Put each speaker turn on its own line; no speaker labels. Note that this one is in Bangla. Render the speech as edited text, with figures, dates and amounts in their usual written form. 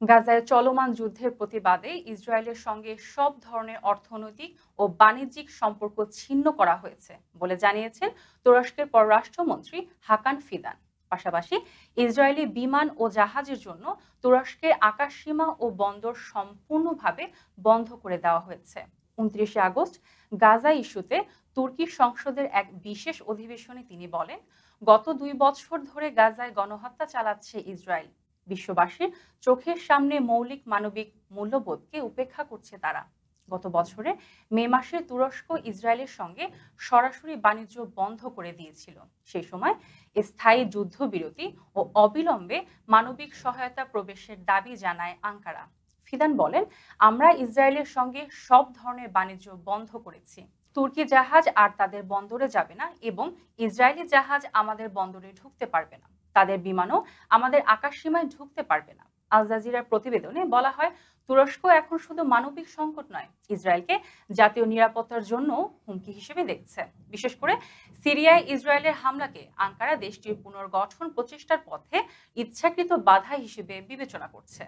গাজায় চলমান যুদ্ধের প্রতিবাদে ইসরায়েলের সঙ্গে সব ধরনের অর্থনৈতিক ও বাণিজ্যিক সম্পর্ক ছিন্ন করা হয়েছে বলে জানিয়েছেন তুরস্কের পররাষ্ট্রমন্ত্রী হাকান ফিদান। পাশাপাশি ইসরায়েলি বিমান ও জাহাজের জন্য তুরস্কের আকাশসীমা ও বন্দর সম্পূর্ণভাবে বন্ধ করে দেওয়া হয়েছে। 29 আগস্ট গাজা ইস্যুতে তুর্কি সংসদের এক বিশেষ অধিবেশনে তিনি বলেন, গত 2 বছর ধরে গাজায় গণহত্যা চালাচ্ছে ইসরায়েল। বিশ্ববাসীর চোখের সামনে মৌলিক মানবিক মূল্যবোধকে উপেক্ষা করছে তারা। গত বছরে মে মাসে তুরস্ক ইসরায়েলের সঙ্গে সরাসরি বাণিজ্য বন্ধ করে দিয়েছিল। সেই সময় স্থায়ী যুদ্ধবিরতি ও অবিলম্বে মানবিক সহায়তা প্রবেশের দাবি জানায় আঙ্কারা। ফিদান বলেন, আমরা ইসরায়েলের সঙ্গে সব ধরনের বাণিজ্য বন্ধ করেছি। তুর্কি জাহাজ আর তাদের বন্দরে যাবে না এবং ইসরায়েলি জাহাজ আমাদের বন্দরে ঢুকতে পারবে না। তাদের বিমানও আমাদের আকাশসীমায় ঢুকতে পারবে না। আল জাজিরার প্রতিবেদনে বলা হয়, তুরস্ক এখন শুধু মানবিক সংকট নয়, ইসরায়েলকে জাতীয় নিরাপত্তার জন্য হুমকি হিসেবে দেখছে। বিশেষ করে সিরিয়ায় ইসরায়েলের হামলাকে আঙ্কারা দেশটির পুনর্গঠন প্রচেষ্টার পথে ইচ্ছাকৃত বাধা হিসেবে বিবেচনা করছে।